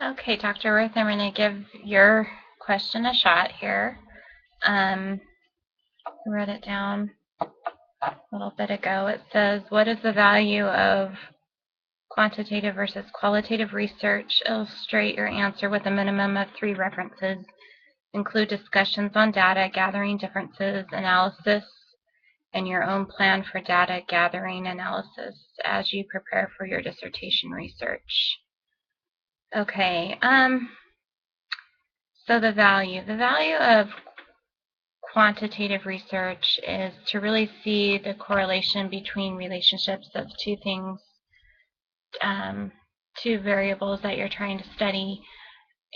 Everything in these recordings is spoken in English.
Okay, Dr. Ruth, I'm going to give your question a shot here. I wrote it down a little bit ago. It says, what is the value of quantitative versus qualitative research? Illustrate your answer with a minimum of 3 references. Include discussions on data gathering differences, analysis, and your own plan for data gathering analysis as you prepare for your dissertation research. Okay, so the value of quantitative research is to really see the correlation between relationships of two things, two variables that you're trying to study.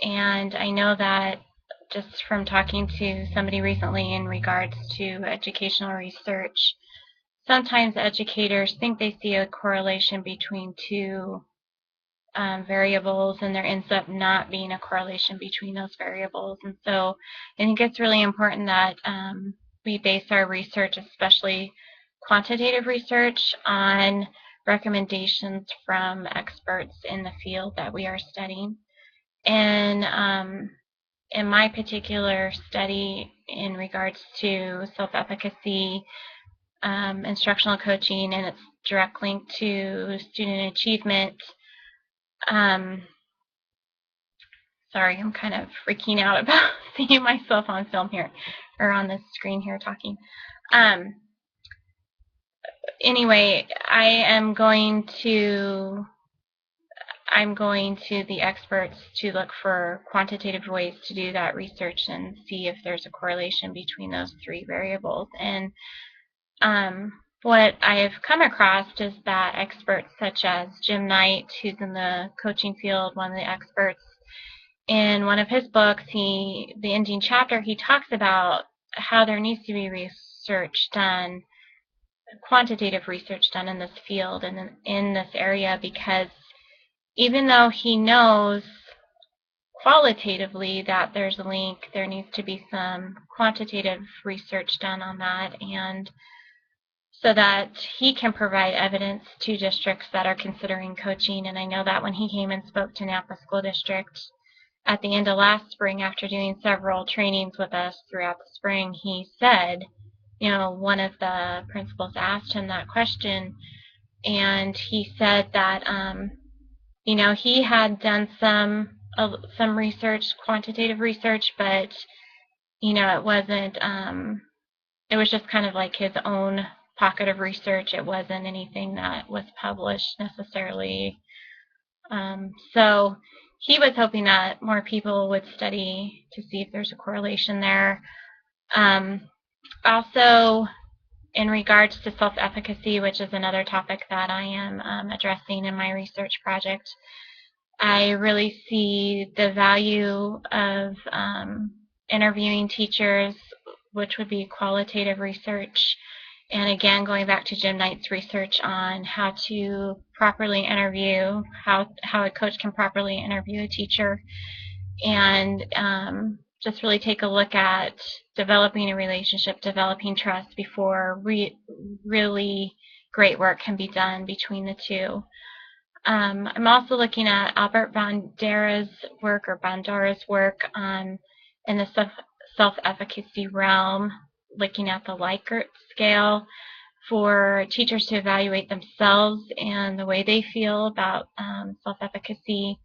And I know that just from talking to somebody recently in regards to educational research, sometimes educators think they see a correlation between two variables, and there ends up not being a correlation between those variables. And so I think it's really important that we base our research, especially quantitative research, on recommendations from experts in the field that we are studying. And in my particular study in regards to self-efficacy, instructional coaching, and its direct link to student achievement, sorry, I'm kind of freaking out about seeing myself on film here, or on this screen here talking. Anyway, I'm going to the experts to look for quantitative ways to do that research and see if there's a correlation between those 3 variables. And what I've come across is that experts such as Jim Knight, who's in the coaching field, one of the experts, in one of his books, the ending chapter, he talks about how there needs to be research done, quantitative research done in this field and in this area, because even though he knows qualitatively that there's a link, there needs to be some quantitative research done on that, and so that he can provide evidence to districts that are considering coaching. And I know that when he came and spoke to Napa School District at the end of last spring, after doing several trainings with us throughout the spring, he said, one of the principals asked him that question, and he said that, he had done some research, quantitative research, but, it wasn't, it was just kind of like his own pocket of research. It wasn't anything that was published necessarily. So he was hoping that more people would study to see if there's a correlation there. Also, in regards to self-efficacy, which is another topic that I am addressing in my research project, I really see the value of interviewing teachers, which would be qualitative research. And again, going back to Jim Knight's research on how to properly interview, how a coach can properly interview a teacher, and just really take a look at developing a relationship, developing trust before really great work can be done between the two. I'm also looking at Albert Bandura's work in the self-efficacy realm, looking at the Likert scale for teachers to evaluate themselves and the way they feel about self-efficacy.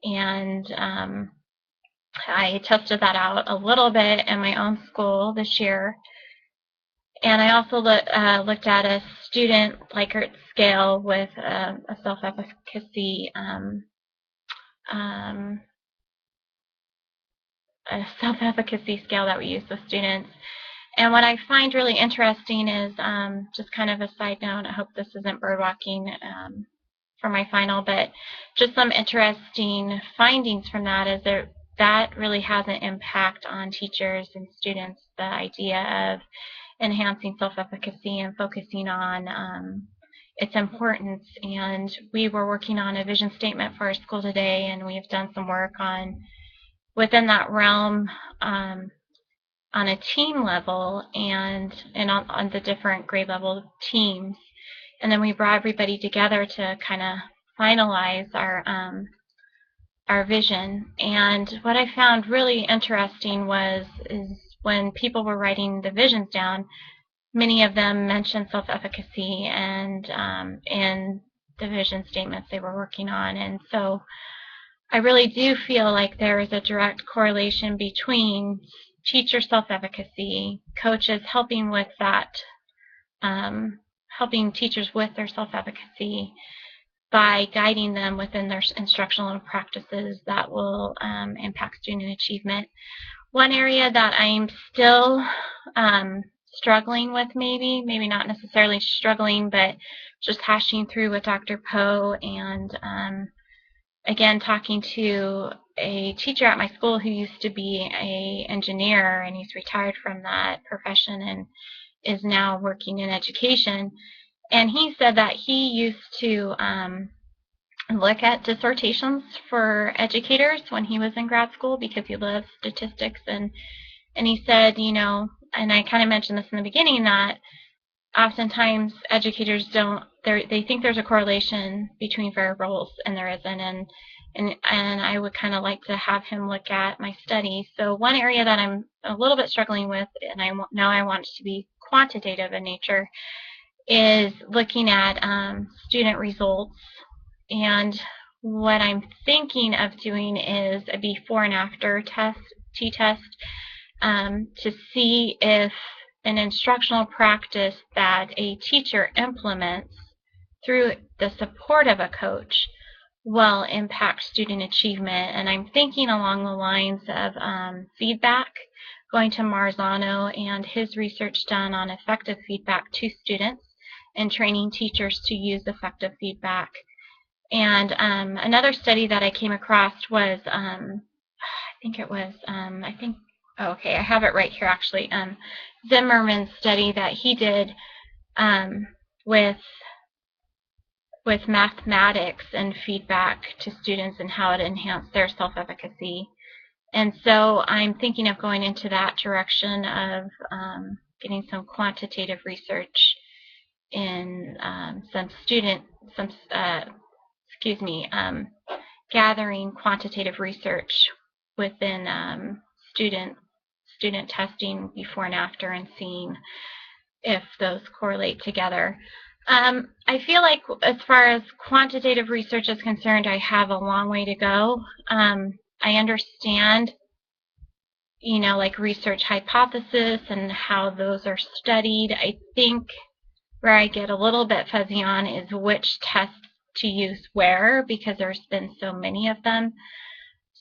And I tested that out a little bit in my own school this year. And I also looked at a student Likert scale with a self-efficacy scale that we use with students. And what I find really interesting is, just kind of a side note, I hope this isn't birdwalking for my final, but just some interesting findings from that is that really has an impact on teachers and students, the idea of enhancing self-efficacy and focusing on its importance. And we were working on a vision statement for our school today, and we've done some work within that realm on a team level and on the different grade level teams. And then we brought everybody together to kind of finalize our vision. And what I found really interesting is when people were writing the visions down, many of them mentioned self-efficacy and in the vision statements they were working on. And so I really do feel like there is a direct correlation between teacher self-efficacy, coaches helping with that, helping teachers with their self-efficacy by guiding them within their instructional practices that will impact student achievement. One area that I'm still struggling with, maybe not necessarily struggling, but just hashing through with Dr. Poe, and again, talking to a teacher at my school who used to be an engineer, and he's retired from that profession and is now working in education. And he said that he used to look at dissertations for educators when he was in grad school because he loves statistics. And he said, you know, and I kind of mentioned this in the beginning, that oftentimes educators they think there's a correlation between variables, and there isn't. And I would kind of like to have him look at my study. So one area that I'm a little bit struggling with, and I know I want it to be quantitative in nature, is looking at student results. And what I'm thinking of doing is a before and after t-test to see if an instructional practice that a teacher implements through the support of a coach will impact student achievement. And I'm thinking along the lines of feedback, going to Marzano and his research done on effective feedback to students and training teachers to use effective feedback. And another study that I came across was, okay, I have it right here actually, Zimmerman's study that he did with mathematics and feedback to students and how it enhanced their self-efficacy. And so I'm thinking of going into that direction of getting some quantitative research in gathering quantitative research within student testing before and after, and seeing if those correlate together. I feel like as far as quantitative research is concerned, I have a long way to go. I understand, you know, like research hypothesis and how those are studied. I think where I get a little bit fuzzy on is which tests to use where, because there's been so many of them.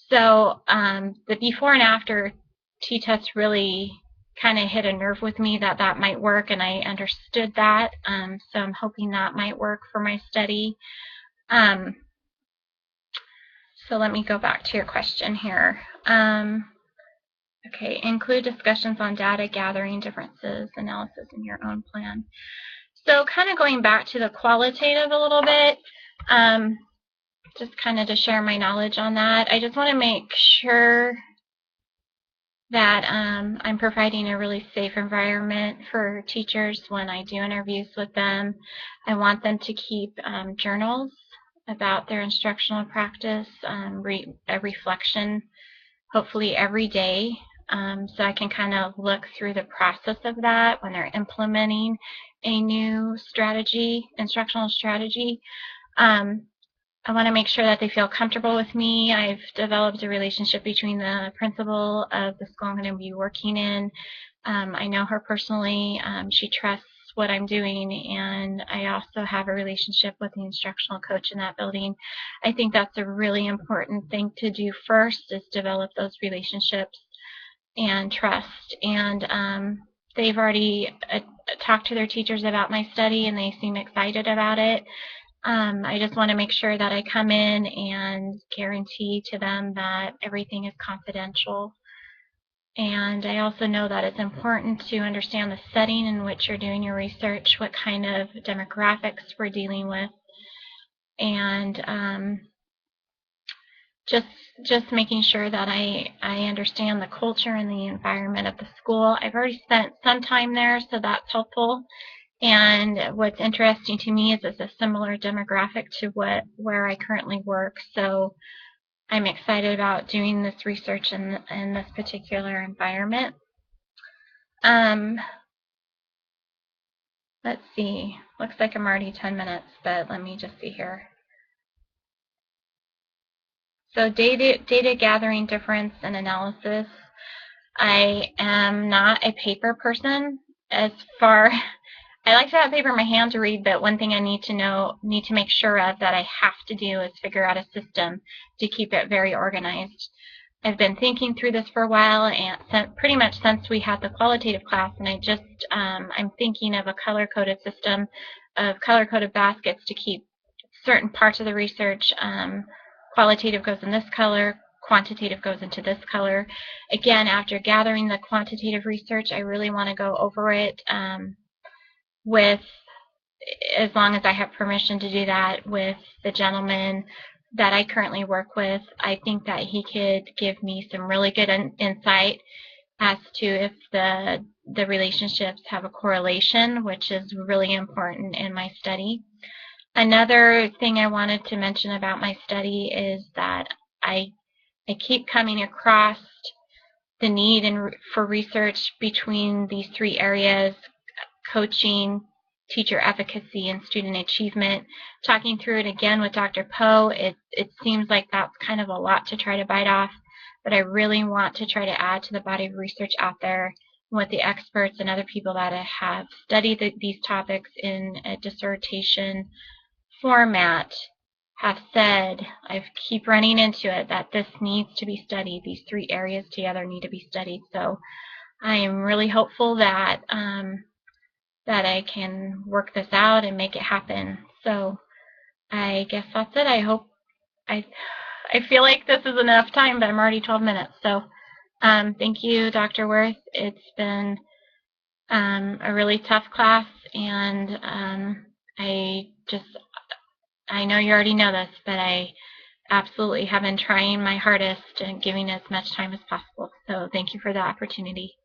So the before and after t-test really kind of hit a nerve with me that might work, and I understood that. So I'm hoping that might work for my study. So let me go back to your question here. Okay, include discussions on data gathering, differences, analysis in your own plan. So kind of going back to the qualitative a little bit, just kind of to share my knowledge on that. I just want to make sure that I'm providing a really safe environment for teachers when I do interviews with them. I want them to keep journals about their instructional practice, a reflection, hopefully every day, so I can kind of look through the process of that when they're implementing a new strategy, instructional strategy. I want to make sure that they feel comfortable with me. I've developed a relationship between the principal of the school I'm going to be working in. I know her personally. She trusts what I'm doing, and I also have a relationship with the instructional coach in that building. I think that's a really important thing to do first, is develop those relationships and trust. And they've already talked to their teachers about my study, and they seem excited about it. I just want to make sure that I come in and guarantee to them that everything is confidential. And I also know that it's important to understand the setting in which you're doing your research, what kind of demographics we're dealing with, and just making sure that I understand the culture and the environment of the school. I've already spent some time there, so that's helpful. And what's interesting to me is it's a similar demographic to where I currently work. So I'm excited about doing this research in this particular environment. Let's see. Looks like I'm already 10 minutes, but let me just see here. So data gathering, difference, and analysis. I am not a paper person as far. I like to have paper in my hand to read, but one thing I need to make sure of that I have to do is figure out a system to keep it very organized. I've been thinking through this for a while, and pretty much since we had the qualitative class, and I'm thinking of a color-coded system of color-coded baskets to keep certain parts of the research. Qualitative goes in this color, quantitative goes into this color. Again, after gathering the quantitative research, I really want to go over it with, as long as I have permission to do that, with the gentleman that I currently work with. I think that he could give me some really good insight as to if the relationships have a correlation, which is really important in my study. Another thing I wanted to mention about my study is that I keep coming across the need for research between these three areas: coaching, teacher efficacy, and student achievement. Talking through it again with Dr. Poe, it seems like that's kind of a lot to try to bite off, but I really want to try to add to the body of research out there with the experts and other people that have studied these topics in a dissertation format have said. I keep running into it, that this needs to be studied. These three areas together need to be studied. So I am really hopeful that that I can work this out and make it happen. So I guess that's it. I feel like this is enough time, but I'm already 12 minutes. So thank you, Dr. Worth. It's been a really tough class, and I know you already know this, but I absolutely have been trying my hardest and giving as much time as possible. So thank you for the opportunity.